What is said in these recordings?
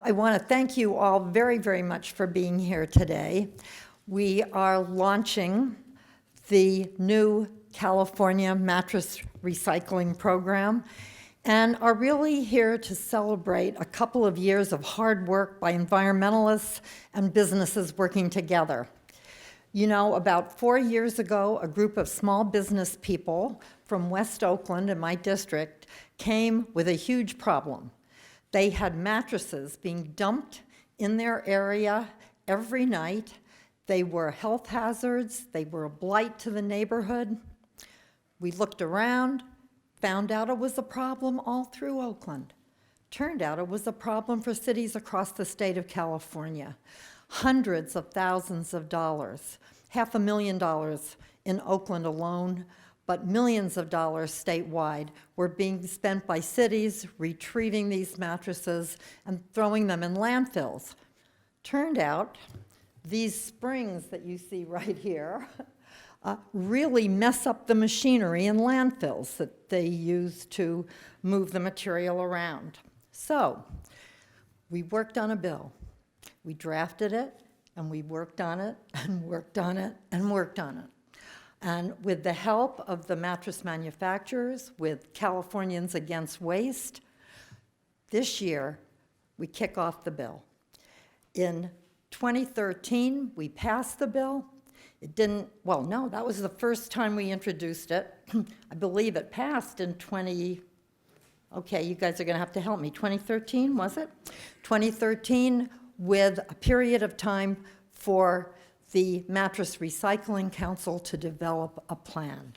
I want to thank you all very, very much for being here today. We are launching the new California Mattress Recycling Program and are really here to celebrate a couple of years of hard work by environmentalists and businesses working together. You know, about 4 years ago, a group of small business people from West Oakland in my district came with a huge problem. They had mattresses being dumped in their area every night. They were health hazards. They were a blight to the neighborhood. We looked around, found out it was a problem all through Oakland. Turned out it was a problem for cities across the state of California. Hundreds of thousands of dollars, $500,000 in Oakland alone, but millions of dollars statewide were being spent by cities retrieving these mattresses and throwing them in landfills. Turned out, these springs that you see right here really mess up the machinery in landfills that they use to move the material around. So, we worked on a bill. We drafted it, and we worked on it, and worked on it, and worked on it. And with the help of the mattress manufacturers, with Californians Against Waste, this year we kick off the bill. In 2013, we passed the bill. It didn't, well, no, that was the first time we introduced it. I believe it passed in okay, you guys are going to have to help me. 2013, was it? 2013, with a period of time for the Mattress Recycling Council to develop a plan.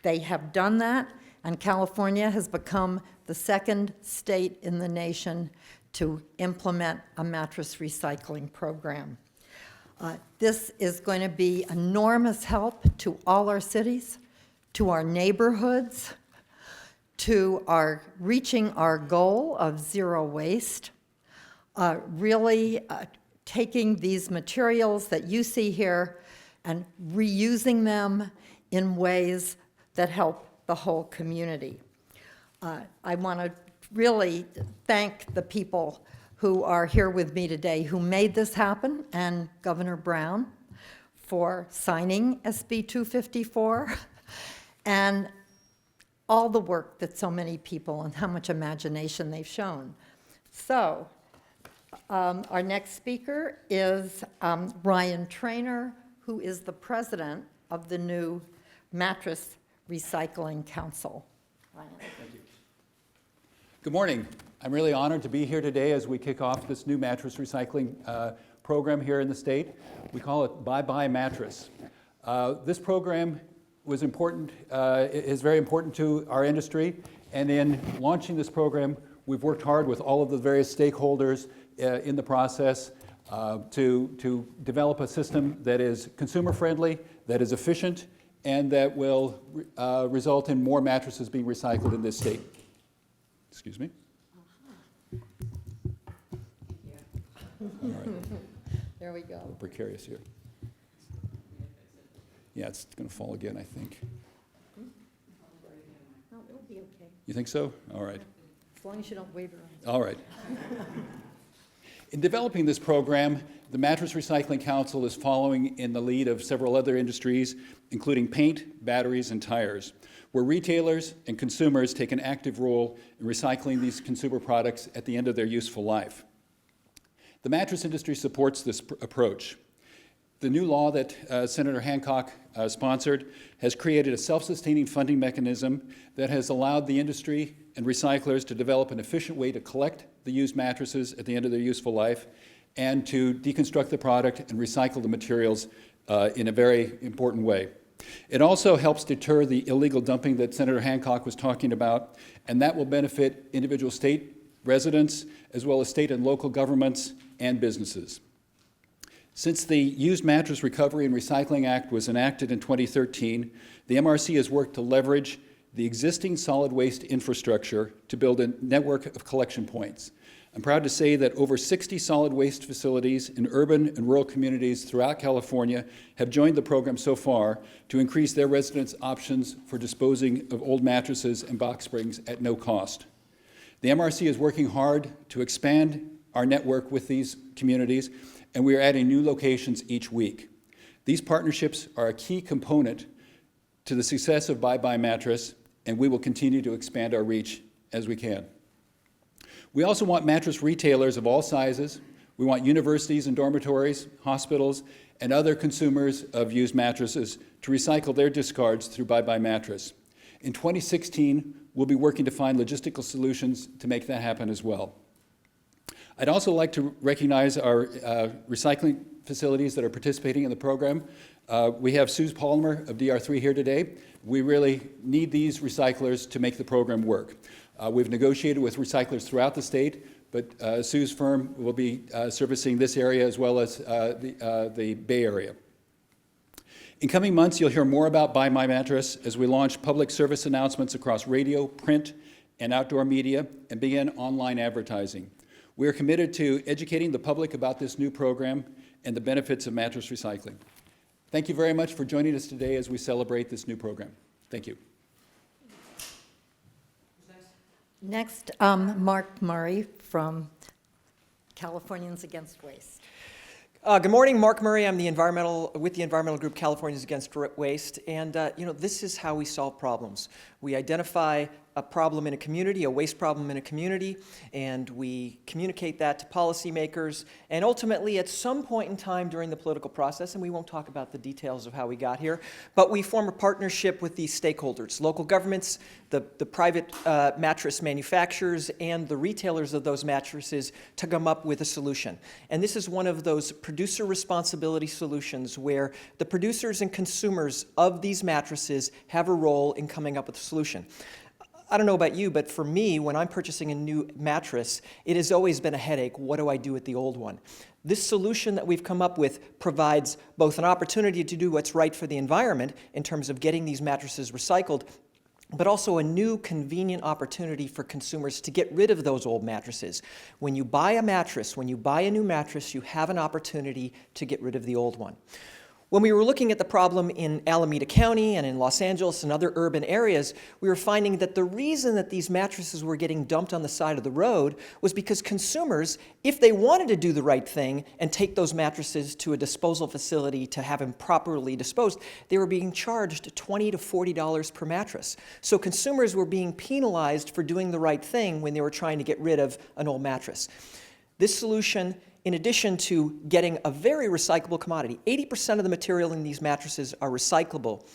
They have done that, and California has become the second state in the nation to implement a mattress recycling program. This is going to be enormous help to all our cities, to our neighborhoods, to reaching our goal of zero waste, really taking these materials that you see here and reusing them in ways that help the whole community. I want to really thank the people who are here with me today who made this happen, and Governor Brown for signing SB 254, and all the work that so many people and how much imagination they've shown. So, our next speaker is Ryan Trainor, who is the president of the new Mattress Recycling Council. Ryan. Thank you. Good morning. I'm really honored to be here today as we kick off this new mattress recycling program here in the state. We call it Bye Bye Mattress. This program was important, is very important to our industry, and in launching this program, we've worked hard with all of the various stakeholders in the process to develop a system that is consumer friendly, that is efficient, and that will result in more mattresses being recycled in this state. Excuse me. All right. There we go. A little precarious here. Yeah, it's going to fall again, I think. No, it'll be okay. You think so? All right. As long as you don't wave around. All right. In developing this program, the Mattress Recycling Council is following in the lead of several other industries, including paint, batteries, and tires, where retailers and consumers take an active role in recycling these consumer products at the end of their useful life. The mattress industry supports this approach. The new law that Senator Hancock sponsored has created a self-sustaining funding mechanism that has allowed the industry and recyclers to develop an efficient way to collect the used mattresses at the end of their useful life and to deconstruct the product and recycle the materials in a very important way. It also helps deter the illegal dumping that Senator Hancock was talking about, and that will benefit individual state residents as well as state and local governments and businesses. Since the Used Mattress Recovery and Recycling Act was enacted in 2013, the MRC has worked to leverage the existing solid waste infrastructure to build a network of collection points. I'm proud to say that over 60 solid waste facilities in urban and rural communities throughout California have joined the program so far to increase their residents' options for disposing of old mattresses and box springs at no cost. The MRC is working hard to expand our network with these communities, and we are adding new locations each week. These partnerships are a key component to the success of Bye Bye Mattress, and we will continue to expand our reach as we can. We also want mattress retailers of all sizes. We want universities and dormitories, hospitals, and other consumers of used mattresses to recycle their discards through Bye Bye Mattress. In 2016, we'll be working to find logistical solutions to make that happen as well. I'd also like to recognize our recycling facilities that are participating in the program. We have Suze Palmer of DR3 here today. We really need these recyclers to make the program work. We've negotiated with recyclers throughout the state, but Sue's firm will be servicing this area as well as the Bay Area. In coming months, you'll hear more about Bye Bye Mattress as we launch public service announcements across radio, print, and outdoor media, and begin online advertising. We are committed to educating the public about this new program and the benefits of mattress recycling. Thank you very much for joining us today as we celebrate this new program. Thank you. Next, Mark Murray from Californians Against Waste. Good morning, Mark Murray. I'm with the environmental group Californians Against Waste, and this is how we solve problems. We identify a problem in a community, a waste problem in a community, and we communicate that to policymakers, and ultimately at some point in time during the political process, and we won't talk about the details of how we got here, but we form a partnership with these stakeholders, local governments, the private mattress manufacturers, and the retailers of those mattresses to come up with a solution. And this is one of those producer responsibility solutions where the producers and consumers of these mattresses have a role in coming up with a solution. I don't know about you, but for me, when I'm purchasing a new mattress, it has always been a headache. What do I do with the old one? This solution that we've come up with provides both an opportunity to do what's right for the environment in terms of getting these mattresses recycled, but also a new convenient opportunity for consumers to get rid of those old mattresses. When you buy a mattress, when you buy a new mattress, you have an opportunity to get rid of the old one. When we were looking at the problem in Alameda County and in Los Angeles and other urban areas, we were finding that the reason that these mattresses were getting dumped on the side of the road was because consumers, if they wanted to do the right thing and take those mattresses to a disposal facility to have them properly disposed, they were being charged $20 to $40 per mattress. So consumers were being penalized for doing the right thing when they were trying to get rid of an old mattress. This solution, in addition to getting a very recyclable commodity, 80% of the material in these mattresses are recyclable.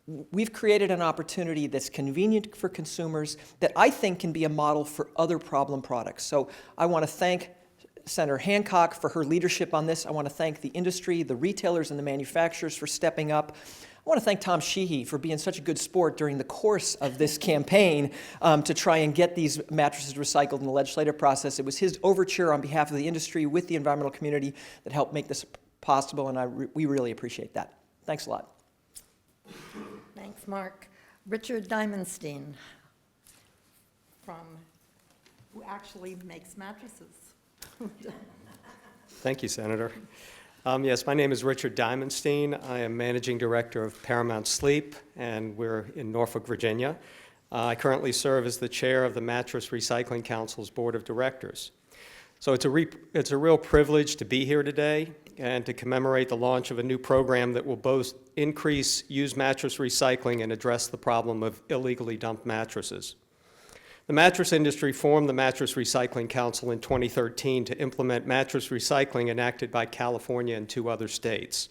We've created an opportunity that's convenient for consumers that I think can be a model for other problem products. So I want to thank Senator Hancock for her leadership on this. I want to thank the industry, the retailers, and the manufacturers for stepping up. I want to thank Tom Sheehy for being such a good sport during the course of this campaign to try and get these mattresses recycled in the legislative process. It was his overture on behalf of the industry with the environmental community that helped make this possible, and we really appreciate that. Thanks a lot. Thanks, Mark. Richard Diamondstein, who actually makes mattresses. Thank you, Senator. Yes, my name is Richard Diamondstein. I am Managing Director of Paramount Sleep, and we're in Norfolk, Virginia. I currently serve as the Chair of the Mattress Recycling Council's Board of Directors. So it's a real privilege to be here today and to commemorate the launch of a new program that will both increase used mattress recycling and address the problem of illegally dumped mattresses. The mattress industry formed the Mattress Recycling Council in 2013 to implement mattress recycling enacted by California and 2 other states.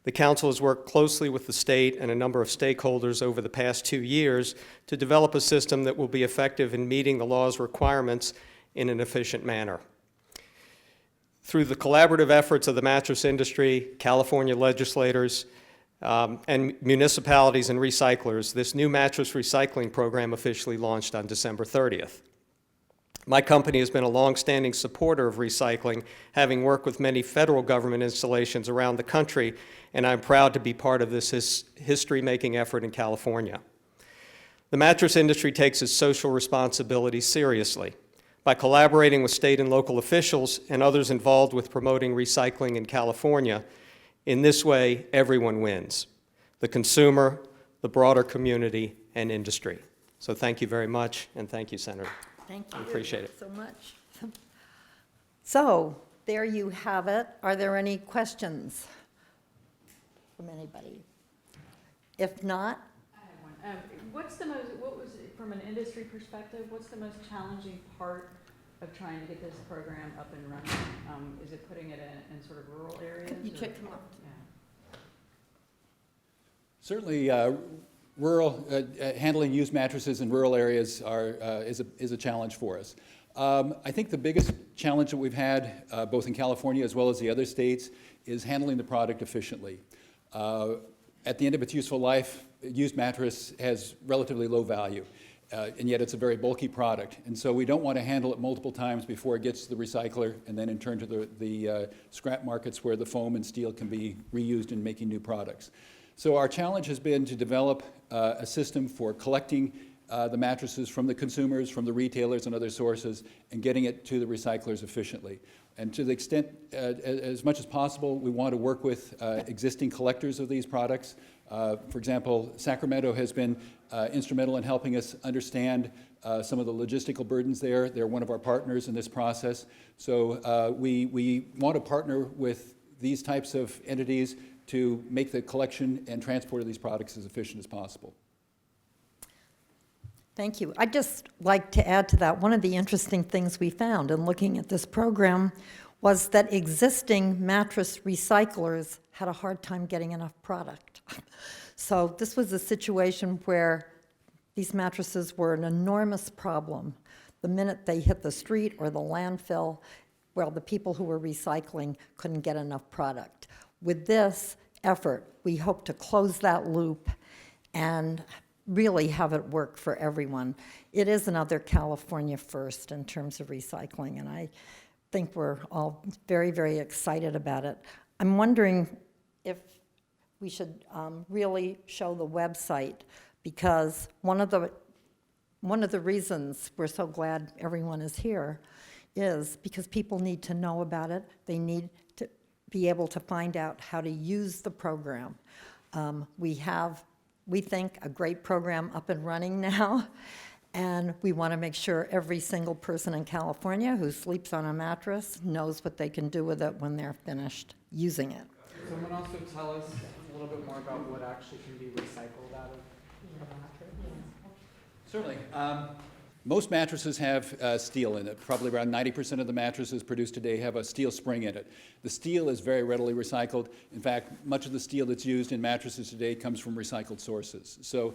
The council has worked closely with the state and a number of stakeholders over the past 2 years to develop a system that will be effective in meeting the law's requirements in an efficient manner. Through the collaborative efforts of the mattress industry, California legislators, and municipalities and recyclers, this new mattress recycling program officially launched on December 30th. My company has been a longstanding supporter of recycling, having worked with many federal government installations around the country, and I'm proud to be part of this history-making effort in California. The mattress industry takes its social responsibility seriously. By collaborating with state and local officials and others involved with promoting recycling in California, in this way, everyone wins: the consumer, the broader community, and industry. So thank you very much, and thank you, Senator. Thank you. I appreciate it. So much. So, there you have it. Are there any questions from anybody? If not, I have one. What was, from an industry perspective, what's the most challenging part of trying to get this program up and running? Is it putting it in sort of rural areas? you or- should come up. Yeah. Certainly, handling used mattresses in rural areas is a challenge for us. I think the biggest challenge that we've had, both in California as well as the other states, is handling the product efficiently. At the end of its useful life, a used mattress has relatively low value, and yet it's a very bulky product. And so we don't want to handle it multiple times before it gets to the recycler and then in turn to the scrap markets where the foam and steel can be reused in making new products. So our challenge has been to develop a system for collecting the mattresses from the consumers, from the retailers and other sources, and getting it to the recyclers efficiently. And to the extent, as much as possible, we want to work with existing collectors of these products. For example, Sacramento has been instrumental in helping us understand some of the logistical burdens there. They're one of our partners in this process. So we want to partner with these types of entities to make the collection and transport of these products as efficient as possible. Thank you. I'd just like to add to that, one of the interesting things we found in looking at this program was that existing mattress recyclers had a hard time getting enough product. So this was a situation where these mattresses were an enormous problem. The minute they hit the street or the landfill, well, the people who were recycling couldn't get enough product. With this effort, we hope to close that loop and really have it work for everyone. It is another California first in terms of recycling, and I think we're all very, very excited about it. I'm wondering if we should really show the website, because one of the reasons we're so glad everyone is here is because people need to know about it. They need to be able to find out how to use the program. We think, a great program up and running now, and we want to make sure every single person in California who sleeps on a mattress knows what they can do with it when they're finished using it. Could someone also tell us a little bit more about what actually can be recycled out of a mattress? Certainly. Most mattresses have steel in it. Probably around 90% of the mattresses produced today have a steel spring in it. The steel is very readily recycled. In fact, much of the steel that's used in mattresses today comes from recycled sources. So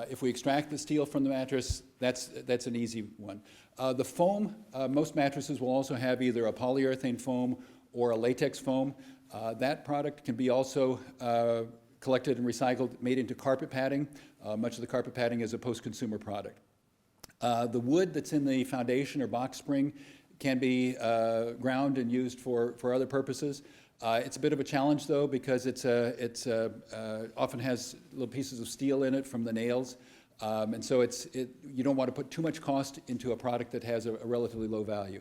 if we extract the steel from the mattress, that's an easy one. The foam, most mattresses will also have either a polyurethane foam or a latex foam. That product can be also collected and recycled, made into carpet padding. Much of the carpet padding is a post-consumer product. The wood that's in the foundation or box spring can be ground and used for other purposes. It's a bit of a challenge, though, because it often has little pieces of steel in it from the nails. And so you don't want to put too much cost into a product that has a relatively low value.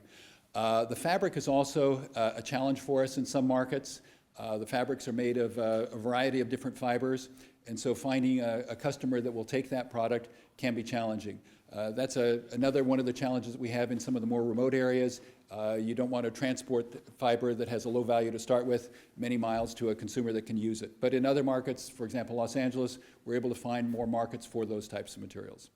The fabric is also a challenge for us in some markets. The fabrics are made of a variety of different fibers, and so finding a customer that will take that product can be challenging. That's another one of the challenges that we have in some of the more remote areas. You don't want to transport fiber that has a low value to start with many miles to a consumer that can use it. But in other markets, for example, Los Angeles, we're able to find more markets for those types of materials.